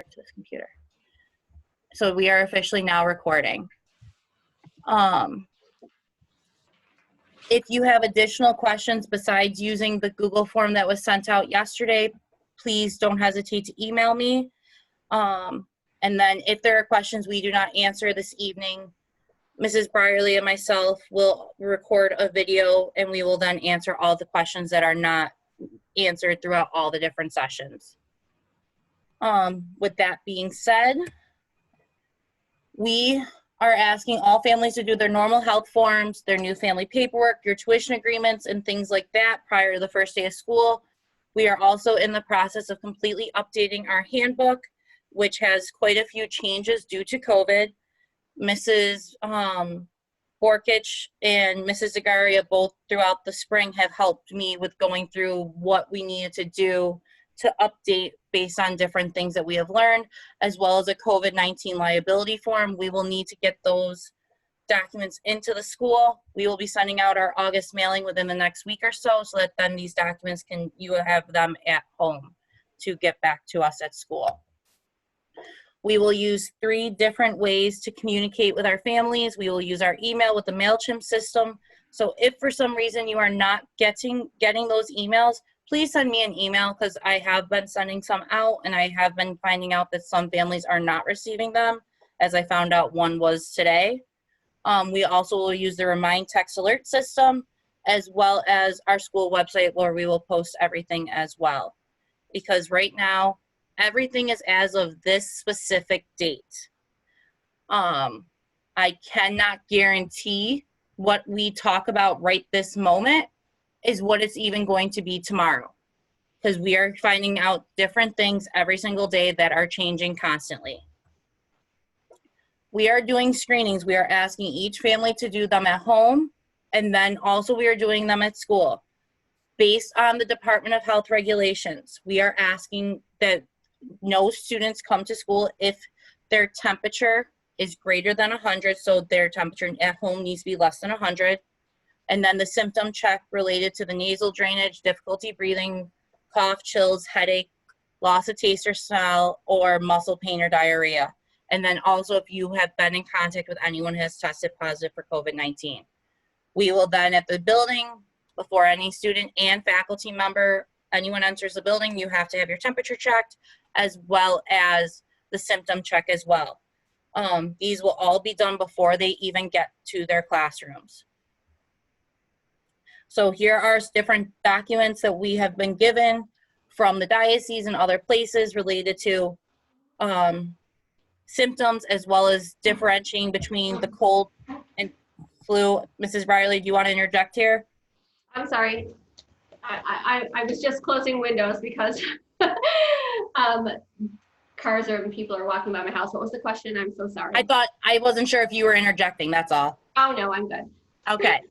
to this computer. So we are officially now recording. If you have additional questions besides using the Google form that was sent out yesterday, please don't hesitate to email me. And then if there are questions we do not answer this evening, Mrs. Brierly and myself will record a video and we will then answer all the questions that are not answered throughout all the different sessions. With that being said, we are asking all families to do their normal health forms, their new family paperwork, your tuition agreements, and things like that prior to the first day of school. We are also in the process of completely updating our handbook, which has quite a few changes due to COVID. Mrs. Borkich and Mrs. Zagaria both throughout the spring have helped me with going through what we needed to do to update based on different things that we have learned, as well as a COVID-19 liability form. We will need to get those documents into the school. We will be sending out our August mailing within the next week or so that then these documents you will have them at home to get back to us at school. We will use 3 different ways to communicate with our families. We will use our email with the MailChimp system. So if for some reason you are not getting those emails, please send me an email, because I have been sending some out and I have been finding out that some families are not receiving them, as I found out one was today. We also will use the Remind Text Alert system, as well as our school website where we will post everything as well. Because right now, everything is as of this specific date. I cannot guarantee what we talk about right this moment is what it's even going to be tomorrow, because we are finding out different things every single day that are changing constantly. We are doing screenings. We are asking each family to do them at home, and then also we are doing them at school. Based on the Department of Health regulations, we are asking that no students come to school if their temperature is greater than 100, so their temperature at home needs to be less than 100. And then the symptom check related to the nasal drainage, difficulty breathing, cough, chills, headache, loss of taste or smell, or muscle pain or diarrhea. And then also if you have been in contact with anyone who has tested positive for COVID-19. We will then at the building, before any student and faculty member, anyone enters the building, you have to have your temperature checked, as well as the symptom check as well. These will all be done before they even get to their classrooms. So here are different documents that we have been given from the diocese and other places related to symptoms, as well as differentiating between the cold and flu. Mrs. Riley, do you want to interject here? I'm sorry. I was just closing windows because cars and people are walking by my house. What was the question? I'm so sorry. I wasn't sure if you were interjecting, that's all. Oh, no, I'm good. Okay.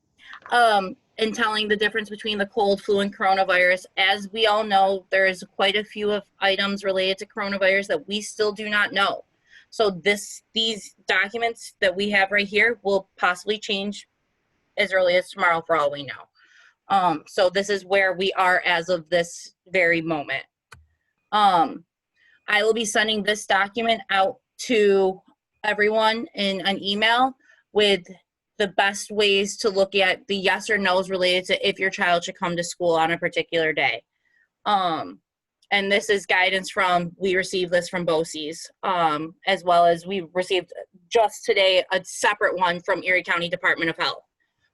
In telling the difference between the cold, flu, and coronavirus, as we all know, there's quite a few of items related to coronavirus that we still do not know. So these documents that we have right here will possibly change as early as tomorrow for all we know. So this is where we are as of this very moment. I will be sending this document out to everyone in an email with the best ways to look at the yes or no's related to if your child should come to school on a particular day. And this is guidance we received this from BOCES, as well as we received just today a separate one from Erie County Department of Health.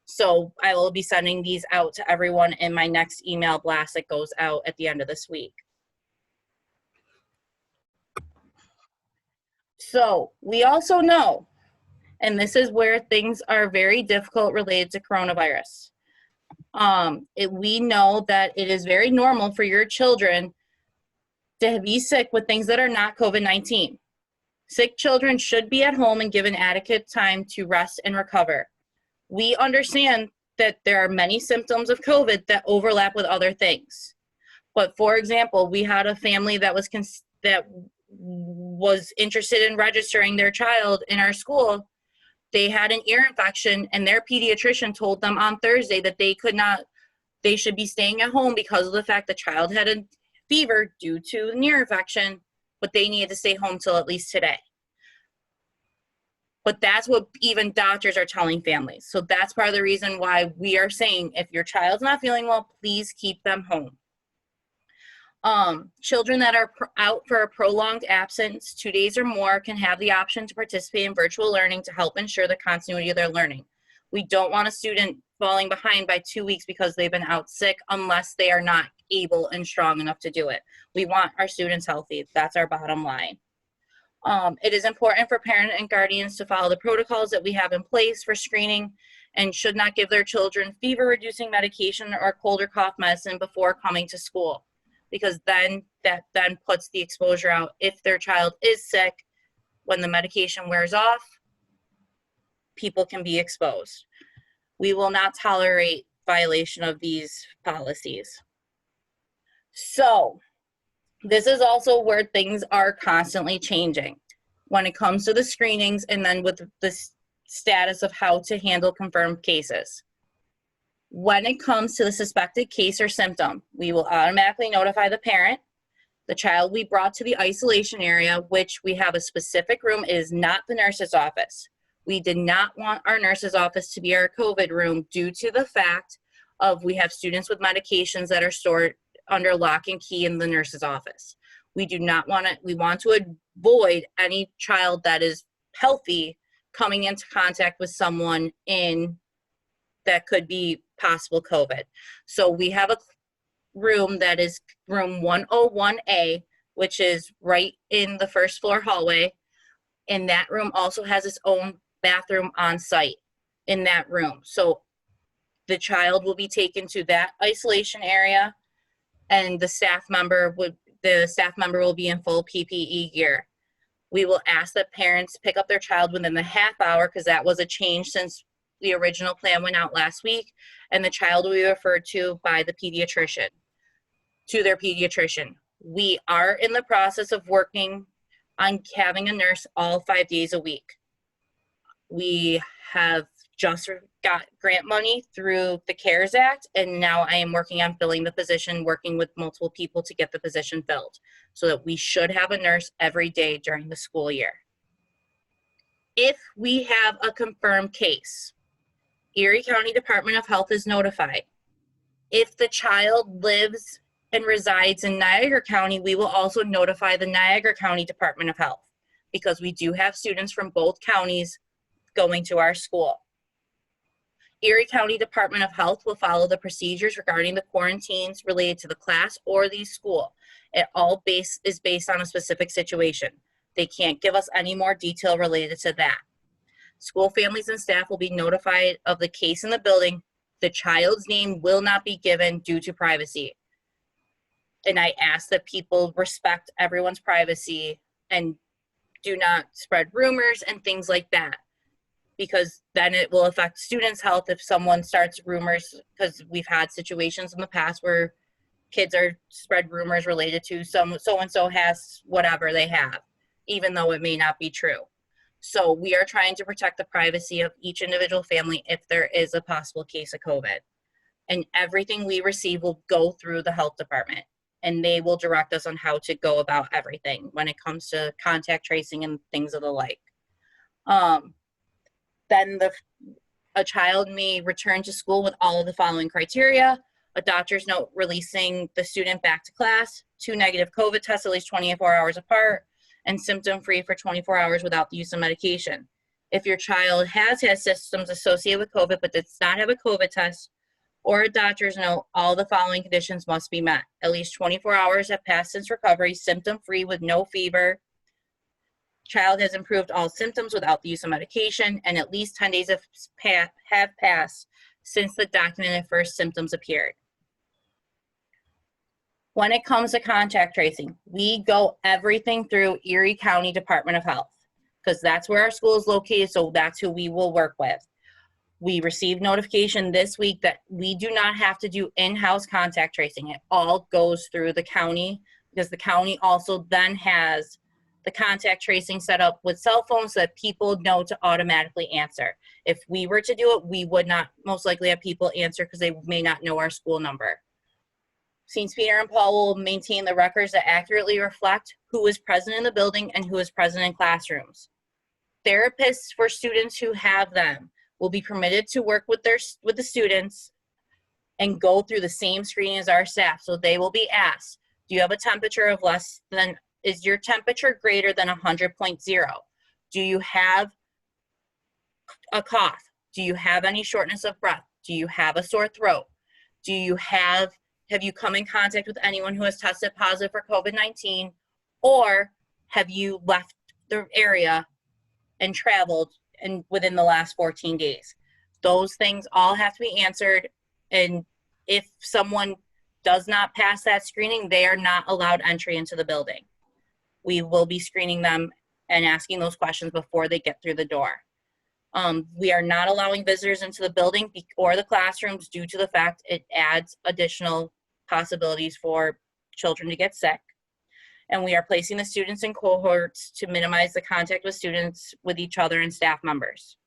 So I will be sending these out to everyone in my next email blast that goes out at the end of this week. So we also know, and this is where things are very difficult related to coronavirus. We know that it is very normal for your children to be sick with things that are not COVID-19. Sick children should be at home and given adequate time to rest and recover. We understand that there are many symptoms of COVID that overlap with other things. But for example, we had a family that was interested in registering their child in our school. They had an ear infection, and their pediatrician told them on Thursday that they should be staying at home because of the fact the child had a fever due to an ear infection. but they needed to stay home till at least today. But that's what even doctors are telling families. So that's part of the reason why we are saying if your child's not feeling well, please keep them home. Children that are out for a prolonged absence, 2 days or more, can have the option to participate in virtual learning to help ensure the continuity of their learning. We don't want a student falling behind by 2 weeks because they've been out sick unless they are not able and strong enough to do it. We want our students healthy. That's our bottom line. It is important for parents and guardians to follow the protocols that we have in place for screening and should not give their children fever-reducing medication or cold or cough medicine before coming to school, because then that puts the exposure out. If their child is sick, when the medication wears off, people can be exposed. We will not tolerate violation of these policies. So, this is also where things are constantly changing when it comes to the screenings and then with the status of how to handle confirmed cases. When it comes to the suspected case or symptom, we will automatically notify the parent. The child we brought to the isolation area, which we have a specific room, is not the nurse's office. We did not want our nurse's office to be our COVID room due to the fact of we have students with medications that are stored under lock and key in the nurse's office. We do not want to, we want to avoid any child that is healthy coming into contact with someone that could be possible COVID. So we have a room that is room 101A, which is right in the first floor hallway. And that room also has its own bathroom on site in that room. So the child will be taken to that isolation area, and the staff member will be in full PPE gear. We will ask that parents pick up their child within the half hour, because that was a change since the original plan went out last week, and the child will be referred to by the pediatrician, to their pediatrician. We are in the process of working on having a nurse all 5 days a week. We have just got grant money through the CARES Act, and now I am working on filling the position, working with multiple people to get the position filled, so that we should have a nurse every day during the school year. If we have a confirmed case, Erie County Department of Health is notified. If the child lives and resides in Niagara County, we will also notify the Niagara County Department of Health, because we do have students from both counties going to our school. Erie County Department of Health will follow the procedures regarding the quarantines related to the class or the school. It all is based on a specific situation. They can't give us any more detail related to that. School families and staff will be notified of the case in the building. The child's name will not be given due to privacy. And I ask that people respect everyone's privacy and do not spread rumors and things like that, because then it will affect students' health if someone starts rumors, because we've had situations in the past where kids are spread rumors related to so-and-so has whatever they have, even though it may not be true. So we are trying to protect the privacy of each individual family if there is a possible case of COVID. And everything we receive will go through the health department, and they will direct us on how to go about everything when it comes to contact tracing and things of the like. Then a child may return to school with all of the following criteria: a doctor's note releasing the student back to class, 2 negative COVID tests at least 24 hours apart, and symptom-free for 24 hours without the use of medication. If your child has had symptoms associated with COVID but does not have a COVID test or a doctor's note, all the following conditions must be met: at least 24 hours have passed since recovery, symptom-free with no fever, child has improved all symptoms without the use of medication, and at least 10 days have passed since the documented first symptoms appeared. When it comes to contact tracing, we go everything through Erie County Department of Health, because that's where our school is located, so that's who we will work with. We received notification this week that we do not have to do in-house contact tracing. It all goes through the county, because the county also then has the contact tracing set up with cell phones so that people know to automatically answer. If we were to do it, we would not most likely have people answer because they may not know our school number. St. Peter and Paul will maintain the records that accurately reflect who is present in the building and who is present in classrooms. Therapists for students who have them will be permitted to work with the students and go through the same screening as our staff. So they will be asked, do you have a temperature of less than, is your temperature greater than 100.0? Do you have a cough? Do you have any shortness of breath? Do you have a sore throat? Have you come in contact with anyone who has tested positive for COVID-19? Or have you left the area and traveled within the last 14 days? Those things all have to be answered. And if someone does not pass that screening, they are not allowed entry into the building. We will be screening them and asking those questions before they get through the door. We are not allowing visitors into the building or the classrooms due to the fact it adds additional possibilities for children to get sick. And we are placing the students in cohorts to minimize the contact with students, with each other, and staff members.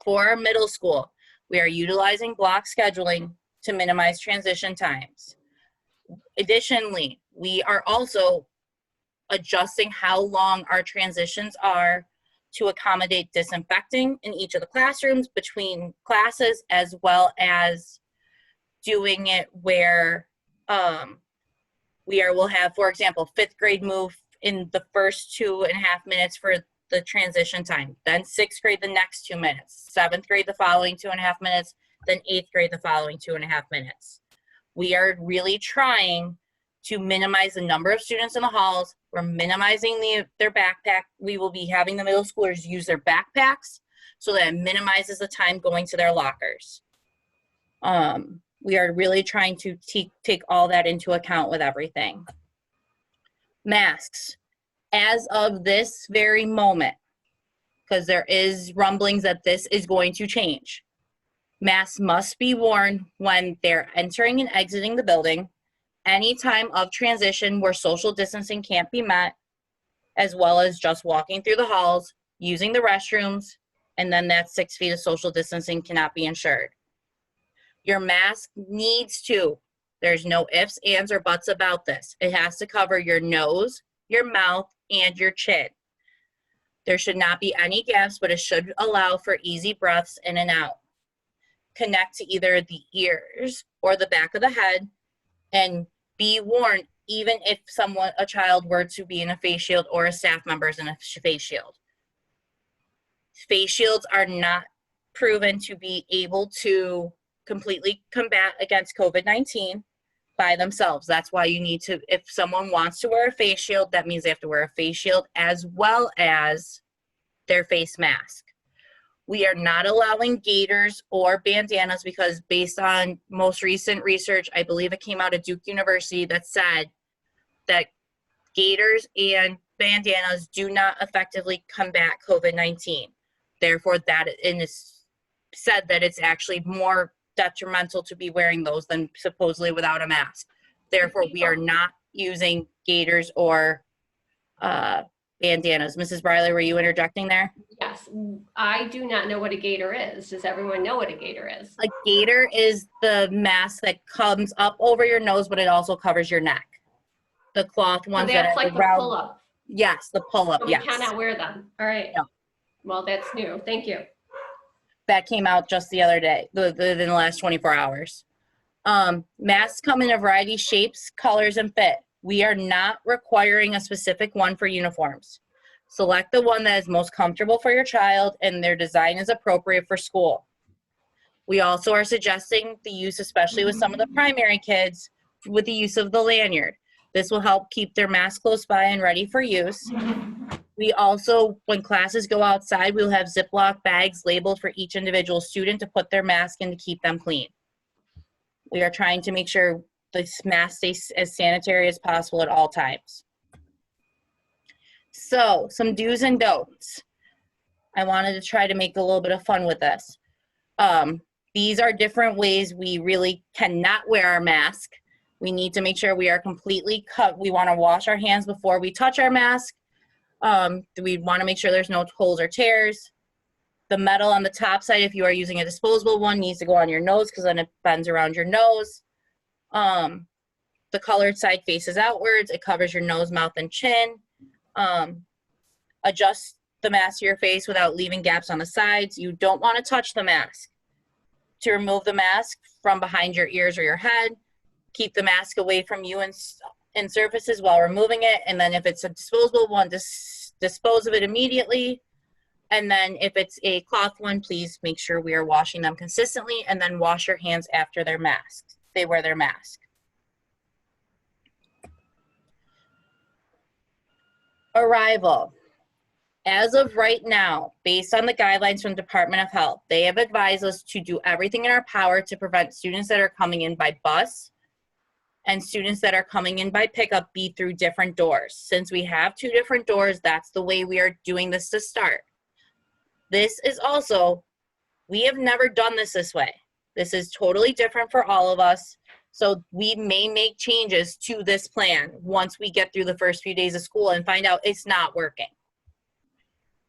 For our middle school, we are utilizing block scheduling to minimize transition times. Additionally, we are also adjusting how long our transitions are to accommodate disinfecting in each of the classrooms between classes, as well as doing it where we'll have, for example, 5th grade move in the first 2.5 minutes for the transition time, then 6th grade the next 2 minutes, 7th grade the following 2.5 minutes, then 8th grade the following 2.5 minutes. We are really trying to minimize the number of students in the halls. We're minimizing their backpack. We will be having the middle schoolers use their backpacks so that it minimizes the time going to their lockers. We are really trying to take all that into account with everything. Masks. As of this very moment, because there is rumblings that this is going to change, masks must be worn when they're entering and exiting the building, any time of transition where social distancing can't be met, as well as just walking through the halls, using the restrooms, and then that 6 feet of social distancing cannot be ensured. Your mask needs to, there's no ifs, ands, or buts about this. It has to cover your nose, your mouth, and your chin. There should not be any gaps, but it should allow for easy breaths in and out. Connect to either the ears or the back of the head, and be worn even if a child were to be in a face shield or a staff member is in a face shield. Face shields are not proven to be able to completely combat against COVID-19 by themselves. That's why you need to, if someone wants to wear a face shield, that means they have to wear a face shield as well as their face mask. We are not allowing gaiters or bandanas because based on most recent research, I believe it came out of Duke University that said that gaiters and bandanas do not effectively combat COVID-19. Therefore, it is said that it's actually more detrimental to be wearing those than supposedly without a mask. Therefore, we are not using gaiters or bandanas. Mrs. Briley, were you interjecting there? Yes, I do not know what a gaiter is. Does everyone know what a gaiter is? A gaiter is the mask that comes up over your nose, but it also covers your neck. The cloth ones that that's are like the around. pull-up. Yes, the pull-up, So we yes. cannot wear them. All right. No. Well, that's new. Thank you. That came out just the other day, within the last 24 hours. Masks come in a variety of shapes, colors, and fit. We are not requiring a specific one for uniforms. Select the one that is most comfortable for your child and their design is appropriate for school. We also are suggesting the use, especially with some of the primary kids, with the use of the lanyard. This will help keep their mask close by and ready for use. We also, when classes go outside, we'll have Ziploc bags labeled for each individual student to put their mask in to keep them clean. We are trying to make sure the mask stays as sanitary as possible at all times. So, some do's and don'ts. I wanted to try to make a little bit of fun with this. These are different ways we really cannot wear our mask. We need to make sure we are completely cut. We want to wash our hands before we touch our mask. We want to make sure there's no holes or tears. The metal on the top side, if you are using a disposable one, needs to go on your nose because then it bends around your nose. the colored side faces outwards. It covers your nose, mouth, and chin. Adjust the mask to your face without leaving gaps on the sides. You don't want to touch the mask. To remove the mask from behind your ears or your head, keep the mask away from you and surfaces while removing it. And then if it's a disposable one, dispose of it immediately. And then if it's a cloth one, please make sure we are washing them consistently, and then wash your hands after their masks. They wear their mask. Arrival. As of right now, based on the guidelines from the Department of Health, they have advised us to do everything in our power to prevent students that are coming in by bus and students that are coming in by pickup be through different doors. Since we have 2 different doors, that's the way we are doing this to start. This is also, we have never done this way. This is totally different for all of us. So we may make changes to this plan once we get through the first few days of school and find out it's not working.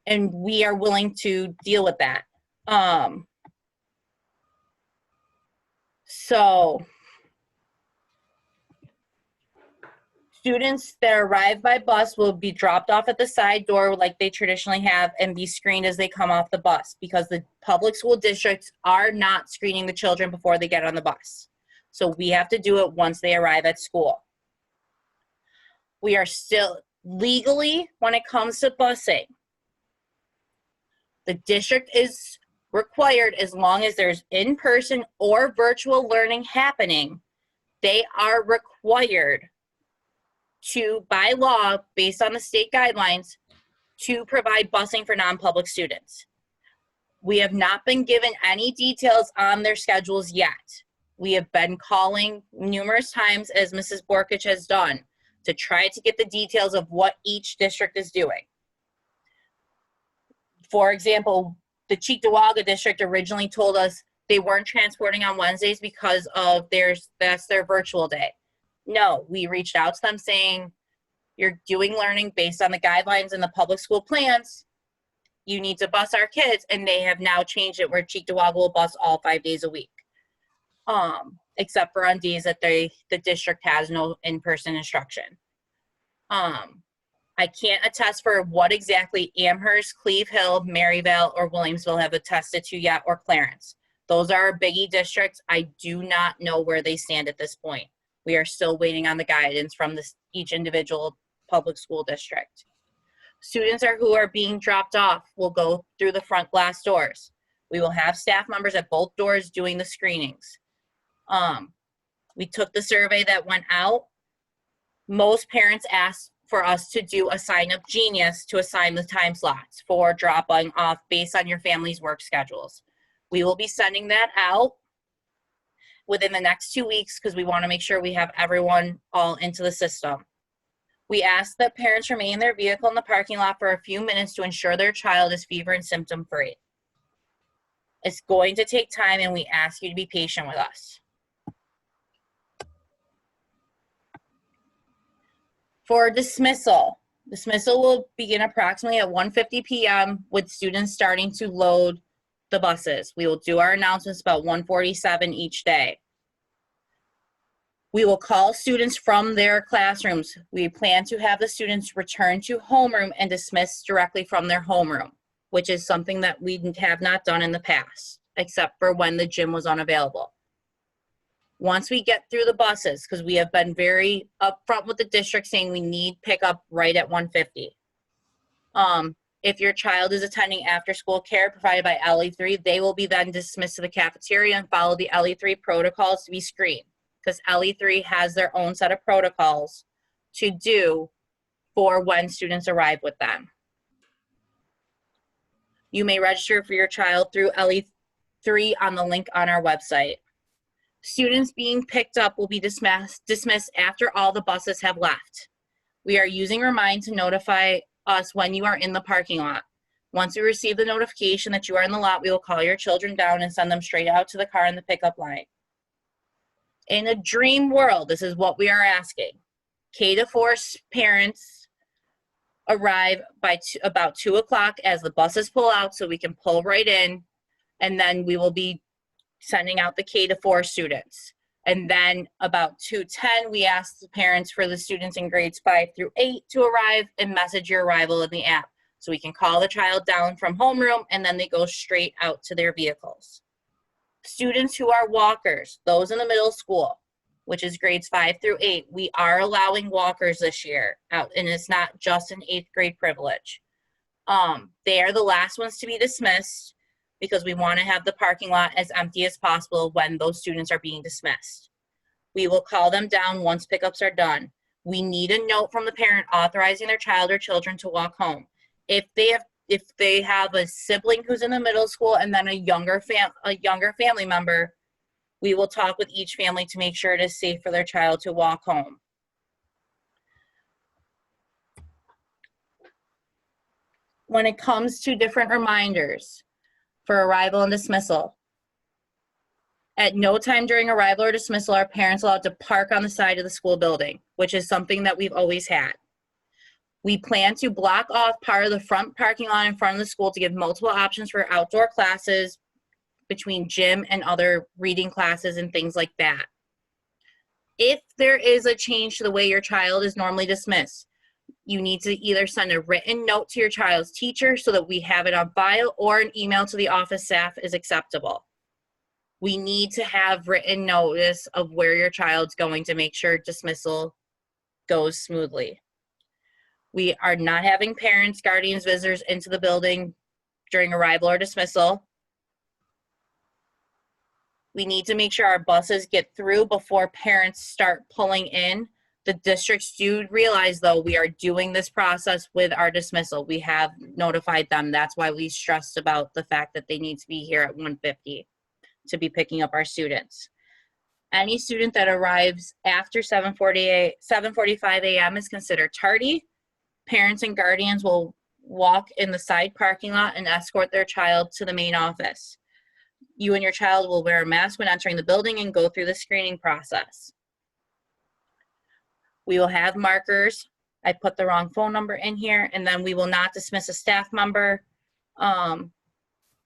And we are willing to deal with that. So students that arrive by bus will be dropped off at the side door like they traditionally have and be screened as they come off the bus, because the public school districts are not screening the children before they get on the bus. So we have to do it once they arrive at school. We are still legally, when it comes to busing, the district is required, as long as there's in-person or virtual learning happening, they are required to, by law, based on the state guidelines, to provide busing for non-public students. We have not been given any details on their schedules yet. We have been calling numerous times, as Mrs. Borkich has done, to try to get the details of what each district is doing. For example, the Cheektowaga district originally told us they weren't transporting on Wednesdays because of that's their virtual day. No, we reached out to them saying, you're doing learning based on the guidelines and the public school plans. You need to bus our kids, and they have now changed it where Cheektowaga will bus all 5 days a week. Except for on days that the district has no in-person instruction. I can't attest for what exactly Amherst, Cleve Hill, Maryvale, or Williamsville have attested to yet, or Clarence. Those are our biggie districts. I do not know where they stand at this point. We are still waiting on the guidance from each individual public school district. Students who are being dropped off will go through the front glass doors. We will have staff members at both doors doing the screenings. We took the survey that went out. Most parents asked for us to do a sign-up genius to assign the time slots for dropping off based on your family's work schedules. We will be sending that out within the next 2 weeks because we want to make sure we have everyone all into the system. We ask that parents remain in their vehicle in the parking lot for a few minutes to ensure their child is fever and symptom-free. It's going to take time, and we ask you to be patient with us. For dismissal will begin approximately at 1:50 p.m. with students starting to load the buses. We will do our announcements about 1:47 each day. We will call students from their classrooms. We plan to have the students return to homeroom and dismiss directly from their homeroom, which is something that we have not done in the past, except for when the gym was unavailable. Once we get through the buses, because we have been very upfront with the district saying we need pickup right at 1:50. If your child is attending after-school care provided by LE3, they will be then dismissed to the cafeteria and follow the LE3 protocols to be screened, because LE3 has their own set of protocols to do for when students arrive with them. You may register for your child through LE3 on the link on our website. Students being picked up will be dismissed after all the buses have left. We are using Remind to notify us when you are in the parking lot. Once we receive the notification that you are in the lot, we will call your children down and send them straight out to the car in the pickup line. In a dream world, this is what we are asking. K-4 parents arrive by about 2 o'clock as the buses pull out so we can pull right in, and then we will be sending out the K-4 students. And then about 2:10, we ask the parents for the students in grades 5 through 8 to arrive and message your arrival in the app. So we can call the child down from homeroom and then they go straight out to their vehicles. Students who are walkers, those in the middle school, which is grades 5 through 8, we are allowing walkers this year out, and it's not just an 8th grade privilege. They are the last ones to be dismissed because we want to have the parking lot as empty as possible when those students are being dismissed. We will call them down once pickups are done. We need a note from the parent authorizing their child or children to walk home. If they have a sibling who's in the middle school and then a younger family member, we will talk with each family to make sure it is safe for their child to walk home. When it comes to different reminders for arrival and dismissal, at no time during arrival or dismissal are parents allowed to park on the side of the school building, which is something that we've always had. We plan to block off part of the front parking lot in front of the school to give multiple options for outdoor classes between gym and other reading classes and things like that. If there is a change to the way your child is normally dismissed, you need to either send a written note to your child's teacher so that we have it on file, or an email to the office staff is acceptable. We need to have written notice of where your child's going to make sure dismissal goes smoothly. We are not having parents, guardians, visitors into the building during arrival or dismissal. We need to make sure our buses get through before parents start pulling in. The districts do realize, though, we are doing this process with our dismissal. We have notified them. That's why we stressed about the fact that they need to be here at 1:50 to be picking up our students. Any student that arrives after 7:45 a.m. is considered tardy. Parents and guardians will walk in the side parking lot and escort their child to the main office. You and your child will wear a mask when entering the building and go through the screening process. We will have markers. I put the wrong phone number in here, and then we will not dismiss a staff member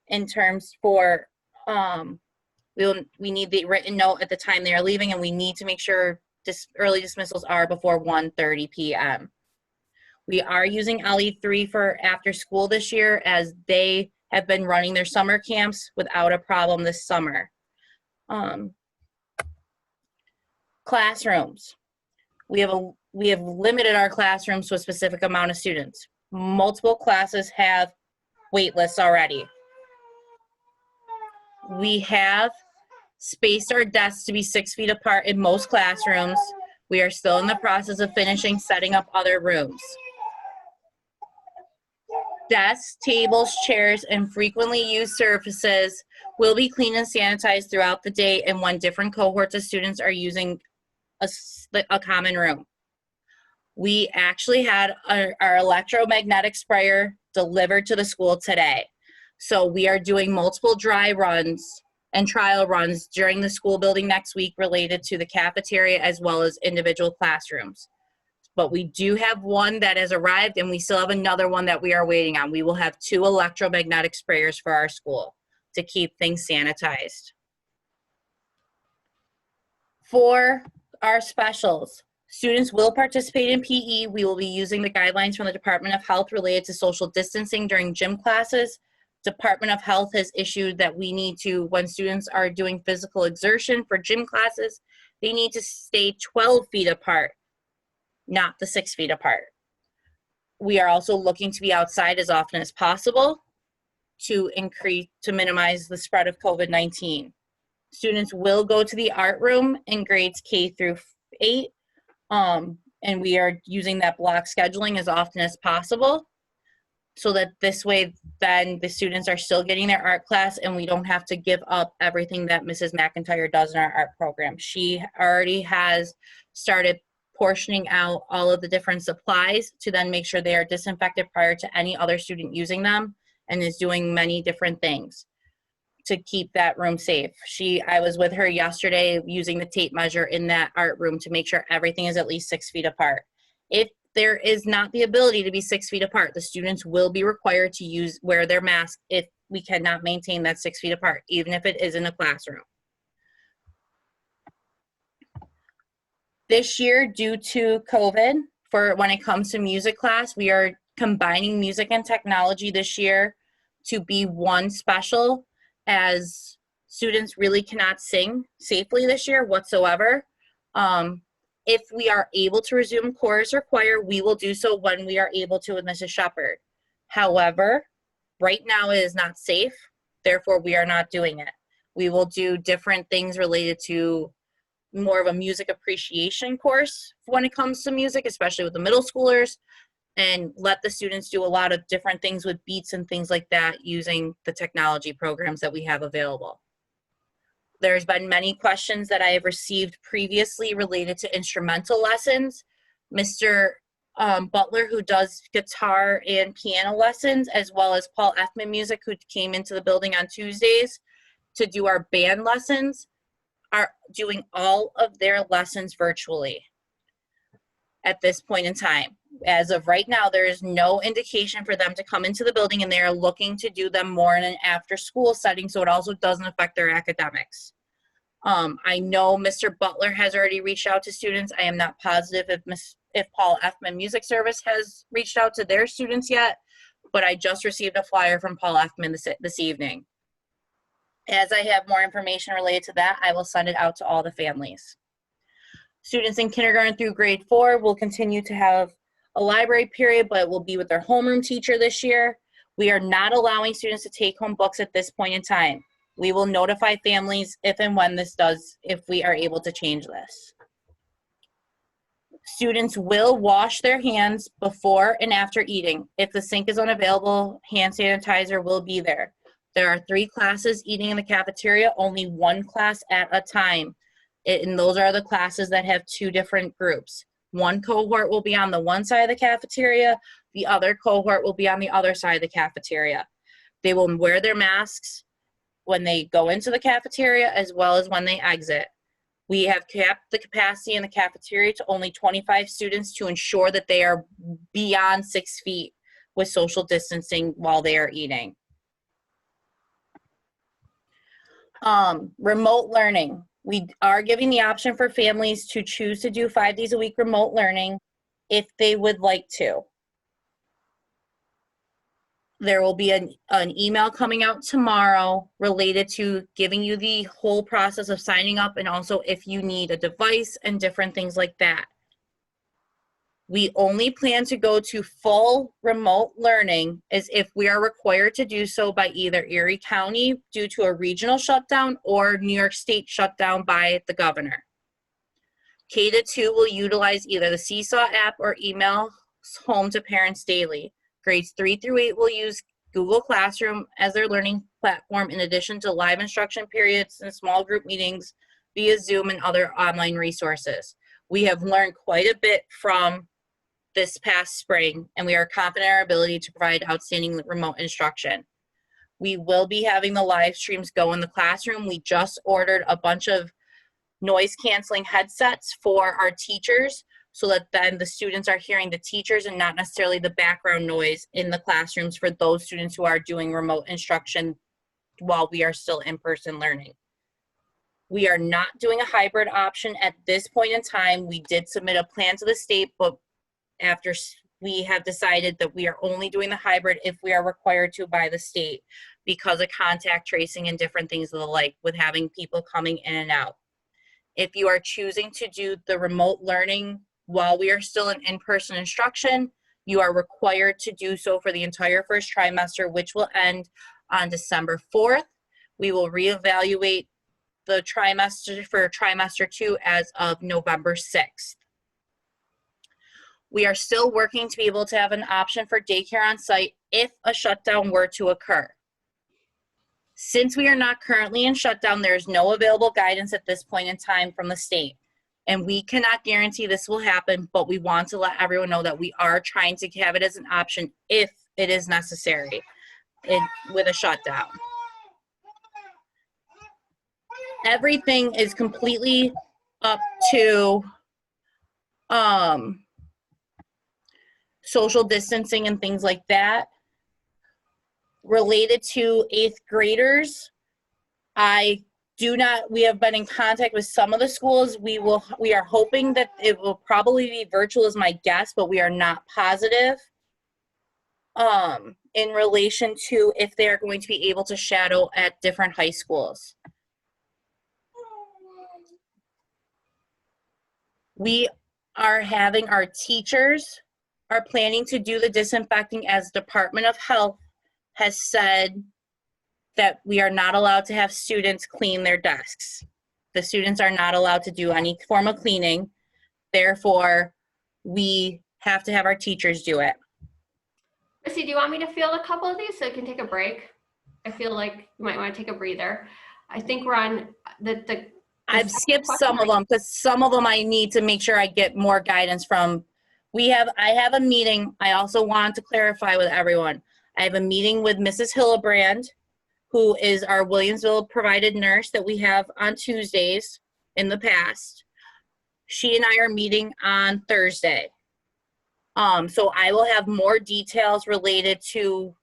in terms for, we need the written note at the time they are leaving, and we need to make sure early dismissals are before 1:30 p.m. We are using LE3 for after school this year, as they have been running their summer camps without a problem this summer. Classrooms. We have limited our classrooms to a specific amount of students. Multiple classes have wait lists already. We have spaced our desks to be 6 feet apart in most classrooms. We are still in the process of finishing setting up other rooms. Desks, tables, chairs, and frequently used surfaces will be cleaned and sanitized throughout the day and when different cohorts of students are using a common room. We actually had our electromagnetic sprayer delivered to the school today. So we are doing multiple dry runs and trial runs during the school building next week related to the cafeteria as well as individual classrooms. But we do have one that has arrived, and we still have another one that we are waiting on. We will have 2 electromagnetic sprayers for our school to keep things sanitized. For our specials, students will participate in PE. We will be using the guidelines from the Department of Health related to social distancing during gym classes. Department of Health has issued that we need to, when students are doing physical exertion for gym classes, they need to stay 12 feet apart, not the 6 feet apart. We are also looking to be outside as often as possible to minimize the spread of COVID-19. Students will go to the art room in grades K through 8, and we are using that block scheduling as often as possible so that this way then the students are still getting their art class and we don't have to give up everything that Mrs. McIntyre does in our art program. She already has started portioning out all of the different supplies to then make sure they are disinfected prior to any other student using them, and is doing many different things to keep that room safe. I was with her yesterday using the tape measure in that art room to make sure everything is at least 6 feet apart. If there is not the ability to be 6 feet apart, the students will be required to wear their mask if we cannot maintain that 6 feet apart, even if it is in a classroom. This year, due to COVID, for when it comes to music class, we are combining music and technology this year to be one special, as students really cannot sing safely this year whatsoever. If we are able to resume chorus or choir, we will do so when we are able to with Mrs. Shepherd. However, right now it is not safe, therefore we are not doing it. We will do different things related to more of a music appreciation course when it comes to music, especially with the middle schoolers, and let the students do a lot of different things with beats and things like that using the technology programs that we have available. There's been many questions that I have received previously related to instrumental lessons. Mr. Butler, who does guitar and piano lessons, as well as Paul Effman Music, who came into the building on Tuesdays to do our band lessons, are doing all of their lessons virtually at this point in time. As of right now, there is no indication for them to come into the building, and they are looking to do them more in an after-school setting, so it also doesn't affect their academics. I know Mr. Butler has already reached out to students. I am not positive if Paul Effman Music Service has reached out to their students yet, but I just received a flyer from Paul Effman this evening. As I have more information related to that, I will send it out to all the families. Students in kindergarten through grade 4 will continue to have a library period, but will be with their homeroom teacher this year. We are not allowing students to take home books at this point in time. We will notify families if and when if we are able to change this. Students will wash their hands before and after eating. If the sink is unavailable, hand sanitizer will be there. There are 3 classes eating in the cafeteria, only 1 class at a time. And those are the classes that have 2 different groups. One cohort will be on the one side of the cafeteria, the other cohort will be on the other side of the cafeteria. They will wear their masks when they go into the cafeteria as well as when they exit. We have capped the capacity in the cafeteria to only 25 students to ensure that they are beyond 6 feet with social distancing while they are eating. Remote learning. We are giving the option for families to choose to do 5 days a week remote learning if they would like to. There will be an email coming out tomorrow related to giving you the whole process of signing up, and also if you need a device and different things like that. We only plan to go to full remote learning as if we are required to do so by either Erie County due to a regional shutdown or New York State shutdown by the governor. K-2 will utilize either the Seesaw app or email home to parents daily. Grades 3 through 8 will use Google Classroom as their learning platform in addition to live instruction periods and small group meetings via Zoom and other online resources. We have learned quite a bit from this past spring, and we are confident in our ability to provide outstanding remote instruction. We will be having the live streams go in the classroom. We just ordered a bunch of noise canceling headsets for our teachers so that then the students are hearing the teachers and not necessarily the background noise in the classrooms for those students who are doing remote instruction while we are still in-person learning. We are not doing a hybrid option at this point in time. We did submit a plan to the state, but after we have decided that we are only doing the hybrid if we are required to by the state because of contact tracing and different things of the like with having people coming in and out. If you are choosing to do the remote learning while we are still in-person instruction, you are required to do so for the entire first trimester, which will end on December 4th. We will reevaluate the trimester for trimester 2 as of November 6th. We are still working to be able to have an option for daycare on site if a shutdown were to occur. Since we are not currently in shutdown, there is no available guidance at this point in time from the state. And we cannot guarantee this will happen, but we want to let everyone know that we are trying to have it as an option if it is necessary with a shutdown. Everything is completely up to social distancing and things like that. Related to 8th graders, I We have been in contact with some of the schools. We are hoping that it will probably be virtual is my guess, but we are not positive in relation to if they are going to be able to shadow at different high schools. We are having our teachers are planning to do the disinfecting, as Department of Health has said that we are not allowed to have students clean their desks. The students are not allowed to do any form of cleaning. Therefore, we have to have our teachers do it. Missy, do you want me to field a couple of these so I can take a break? I feel like you might want to take a breather. I think we're on the I've skipped some of them because some of them I need to make sure I get more guidance from. I have a meeting. I also want to clarify with everyone. I have a meeting with Mrs. Hillebrand, who is our Williamsville provided nurse that we have on Tuesdays in the past. She and I are meeting on Thursday. So I will have more details related to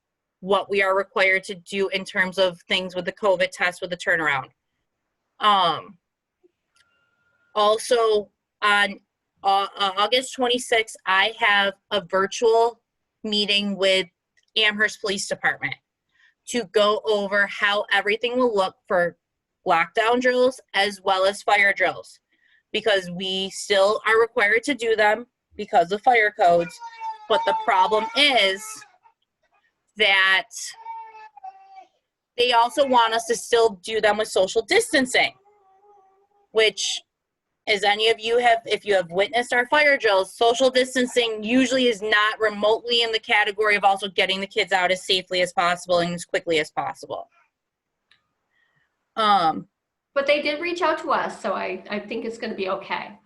what we are required to do in terms of things with the COVID test with the turnaround. Also on August 26th, I have a virtual meeting with Amherst Police Department to go over how everything will look for lockdown drills as well as fire drills, because we still are required to do them because of fire codes. But the problem is that they also want us to still do them with social distancing, which, as any of you have, if you have witnessed our fire drills, social distancing usually is not remotely in the category of also getting the kids out as safely as possible and as quickly as possible. But they did reach out to us, so I think it's going to be okay.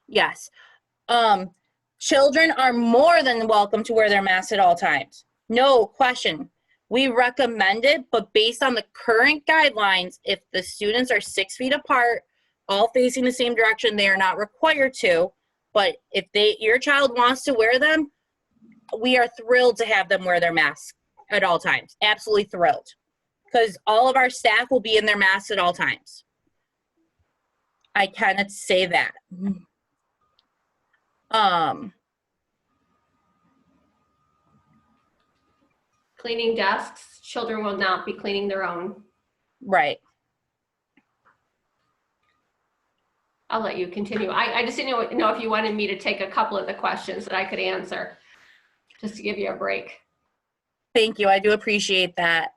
Yes. Children are more than welcome to wear their masks at all times. No question. We recommend it, but based on the current guidelines, if the students are 6 feet apart, all facing the same direction, they are not required to. But if your child wants to wear them, we are thrilled to have them wear their masks at all times. Absolutely thrilled. Because all of our staff will be in their masks at all times. I cannot say that. Cleaning desks, children will not be cleaning their own. Right. I'll let you continue. I just didn't know if you wanted me to take a couple of the questions that I could answer, just to give you a break. Thank you. I do appreciate that.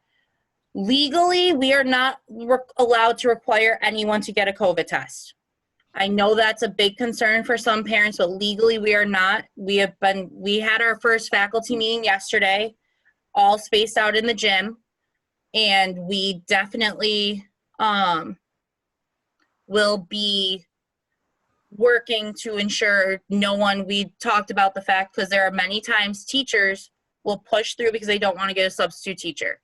Legally, we are not allowed to require anyone to get a COVID test. I know that's a big concern for some parents, but legally we are not. We had our first faculty meeting yesterday, all spaced out in the gym, and we definitely will be working to ensure we talked about the fact, because there are many times teachers will push through because they don't want to get a substitute teacher.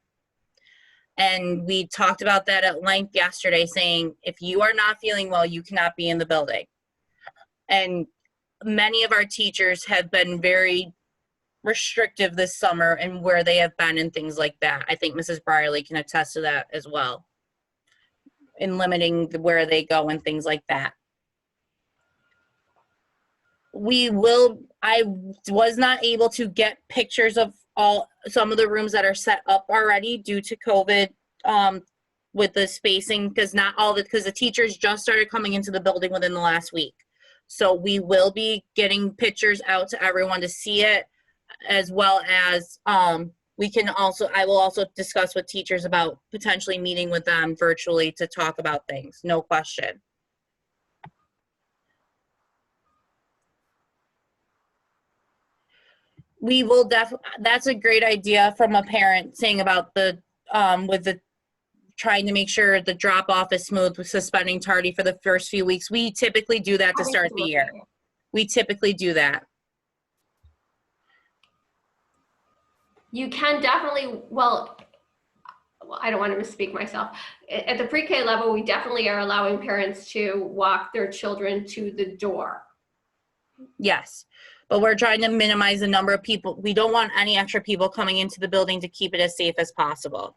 And we talked about that at length yesterday, saying, if you are not feeling well, you cannot be in the building. And many of our teachers have been very restrictive this summer and where they have been and things like that. I think Mrs. Brierly can attest to that as well, in limiting where they go and things like that. I was not able to get pictures of some of the rooms that are set up already due to COVID with the spacing, because the teachers just started coming into the building within the last week. So we will be getting pictures out to everyone to see it, as well as I will also discuss with teachers about potentially meeting with them virtually to talk about things, no question. We will that's a great idea from a parent saying about trying to make sure the drop off is smooth with suspending tardy for the first few weeks. We typically do that to start the year. We typically do that. You can definitely, well, I don't want to misspeak myself. At the pre-K level, we definitely are allowing parents to walk their children to the door. Yes, but we're trying to minimize the number of people. We don't want any extra people coming into the building to keep it as safe as possible.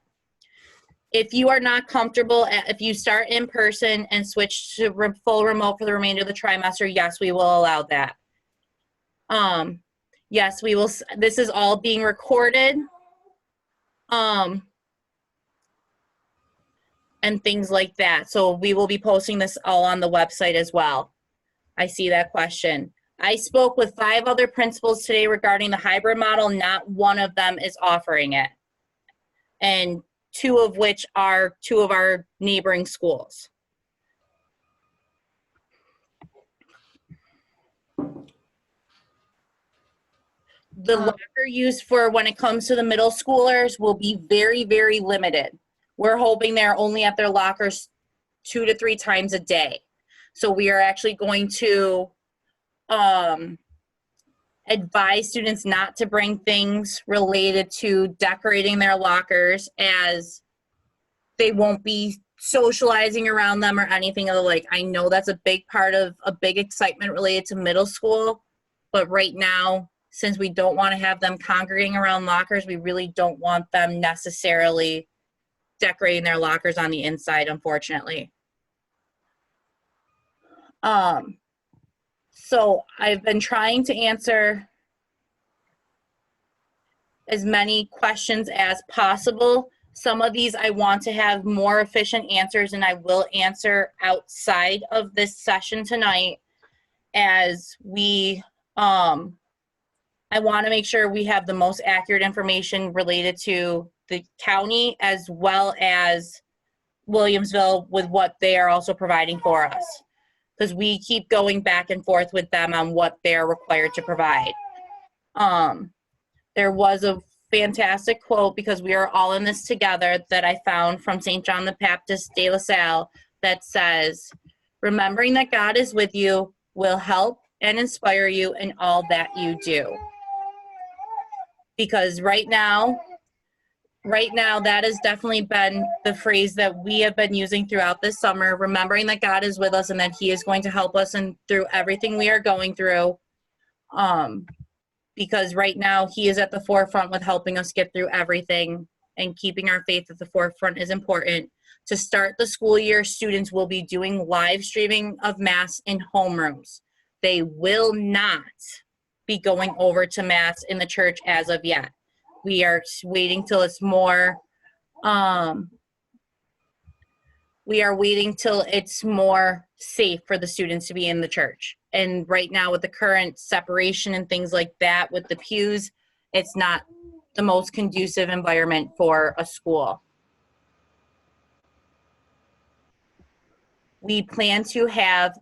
if you are not comfortable, if you start in person and switch to full remote for the remainder of the trimester, yes, we will allow that. Yes, we will. This is all being recorded. And things like that. So we will be posting this all on the website as well. I see that question. I spoke with 5 other principals today regarding the hybrid model. Not one of them is offering it. And 2 of which are 2 of our neighboring schools. The locker use for when it comes to the middle schoolers will be very, very limited. We're hoping they're only at their lockers 2 to 3 times a day. So we are actually going to advise students not to bring things related to decorating their lockers, as they won't be socializing around them or anything of the like. I know that's a big part of a big excitement related to middle school, but right now, since we don't want to have them congregating around lockers, we really don't want them necessarily decorating their lockers on the inside, unfortunately. So I've been trying to answer as many questions as possible. Some of these I want to have more efficient answers, and I will answer outside of this session tonight, as we, I want to make sure we have the most accurate information related to the county as well as Williamsville with what they are also providing for us, because we keep going back and forth with them on what they're required to provide. There was a fantastic quote, because we are all in this together, that I found from St. John the Baptist de La Salle that says, remembering that God is with you will help and inspire you in all that you do. Because right now, that has definitely been the phrase that we have been using throughout this summer, remembering that God is with us and that he is going to help us and through everything we are going through. Because right now he is at the forefront with helping us get through everything, and keeping our faith at the forefront is important. To start the school year, students will be doing live streaming of Mass in homerooms. They will not be going over to Mass in the church as of yet. We are waiting till it's more, safe for the students to be in the church. And right now, with the current separation and things like that with the pews, it's not the most conducive environment for a school. We plan to have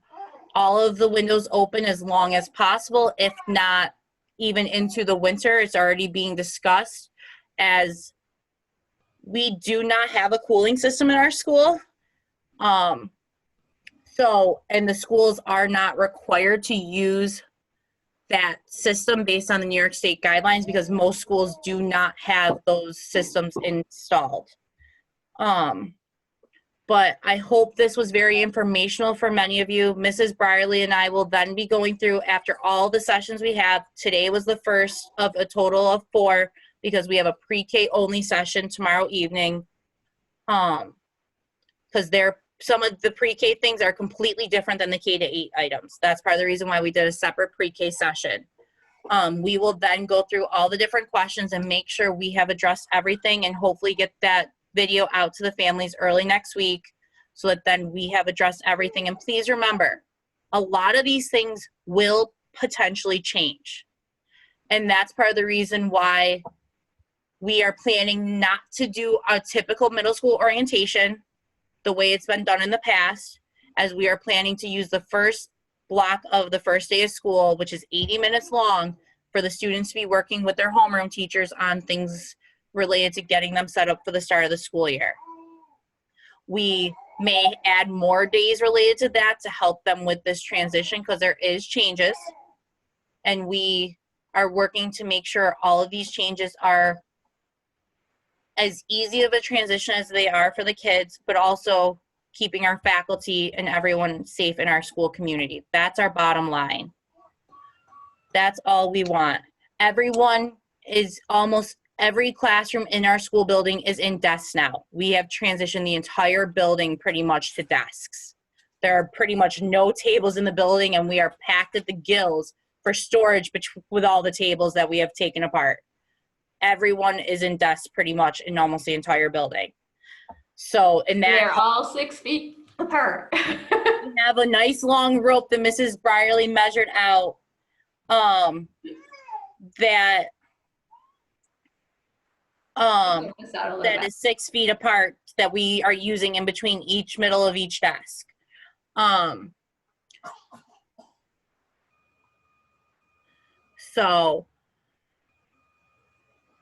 all of the windows open as long as possible, if not even into the winter. It's already being discussed, as we do not have a cooling system in our school. And the schools are not required to use that system based on the New York State guidelines, because most schools do not have those systems installed. But I hope this was very informational for many of you. Mrs. Brierly and I will then be going through, after all the sessions we have. Today was the first of a total of 4, because we have a pre-K only session tomorrow evening. Because some of the pre-K things are completely different than the K-8 items. That's part of the reason why we did a separate pre-K session. We will then go through all the different questions and make sure we have addressed everything, and hopefully get that video out to the families early next week, so that then we have addressed everything. And please remember, a lot of these things will potentially change. And that's part of the reason why we are planning not to do a typical middle school orientation the way it's been done in the past, as we are planning to use the first block of the first day of school, which is 80 minutes long, for the students to be working with their homeroom teachers on things related to getting them set up for the start of the school year. We may add more days related to that to help them with this transition, because there is changes, and we are working to make sure all of these changes are as easy of a transition as they are for the kids, but also keeping our faculty and everyone safe in our school community. That's our bottom line. That's all we want. Everyone is almost Every classroom in our school building is in desks now. We have transitioned the entire building pretty much to desks. There are pretty much no tables in the building, and we are packed at the gills for storage with all the tables that we have taken apart. Everyone is in desks pretty much in almost the entire building. So, and that They're all 6 feet apart. we have a nice long rope that Mrs. Brierly measured out, that that is 6 feet apart, that we are using in between each middle of each desk. So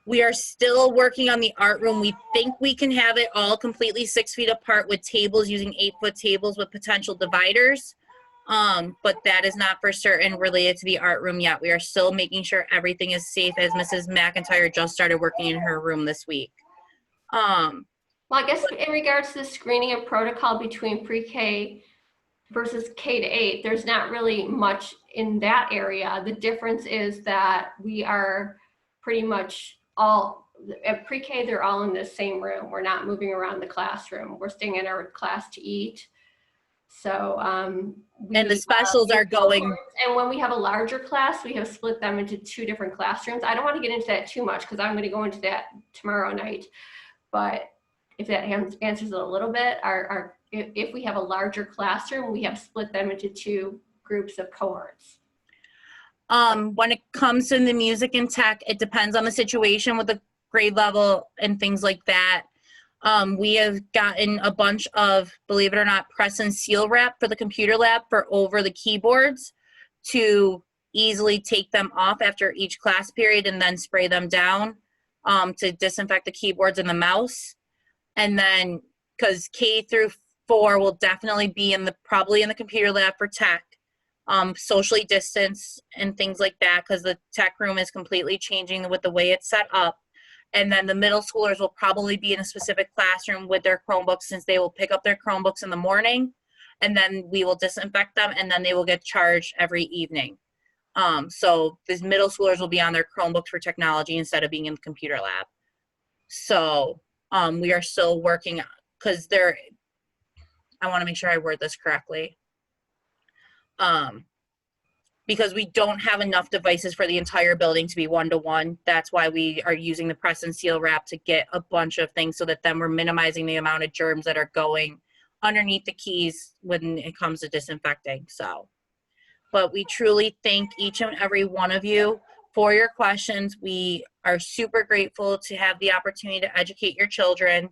we are still working on the art room. We think we can have it all completely 6 feet apart with tables, using 8-foot tables with potential dividers. But that is not for certain related to the art room yet. We are still making sure everything is safe, as Mrs. McIntyre just started working in her room this week. Well, I guess in regards to the screening and protocol between pre-K versus K to 8, there's not really much in that area. The difference is that we are pretty much all, at pre-K, they're all in the same room. We're not moving around the classroom. We're staying in our class to eat. So, and the specials are going. And when we have a larger class, we have split them into 2 different classrooms. I don't want to get into that too much because I'm going to go into that tomorrow night. But if that answers it a little bit, if we have a larger classroom, we have split them into 2 groups of cohorts. When it comes to the music and tech, it depends on the situation with the grade level and things like that. We have gotten a bunch of, believe it or not, press and seal wrap for the computer lab for over the keyboards to easily take them off after each class period and then spray them down to disinfect the keyboards and the mouse. And then, because K through 4 will definitely be probably in the computer lab for tech, socially distanced and things like that, because the tech room is completely changing with the way it's set up. And then the middle schoolers will probably be in a specific classroom with their Chromebooks, since they will pick up their Chromebooks in the morning, and then we will disinfect them, and then they will get charged every evening. So these middle schoolers will be on their Chromebooks for technology instead of being in the computer lab. So we are still working, because I want to make sure I word this correctly. Because we don't have enough devices for the entire building to be 1-to-1. That's why we are using the press and seal wrap to get a bunch of things, so that then we're minimizing the amount of germs that are going underneath the keys when it comes to disinfecting. So, but we truly thank each and every one of you for your questions. We are super grateful to have the opportunity to educate your children.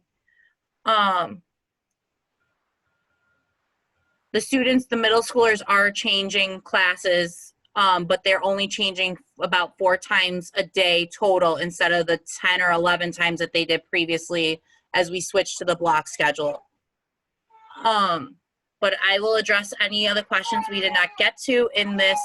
The students, the middle schoolers, are changing classes, but they're only changing about 4 times a day total instead of the 10 or 11 times that they did previously as we switched to the block schedule. But I will address any other questions we did not get to in this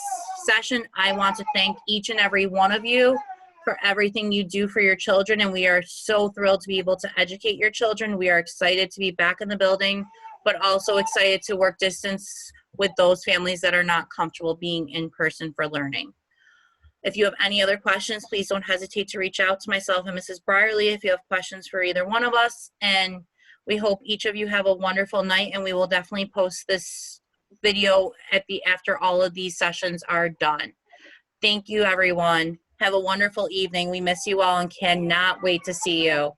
session. I want to thank each and every one of you for everything you do for your children, and we are so thrilled to be able to educate your children. We are excited to be back in the building, but also excited to work distance with those families that are not comfortable being in person for learning. If you have any other questions, please don't hesitate to reach out to myself and Mrs. Brierly if you have questions for either one of us. And we hope each of you have a wonderful night, and we will definitely post this video after all of these sessions are done. Thank you, everyone. Have a wonderful evening. We miss you all and cannot wait to see you.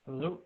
Hello?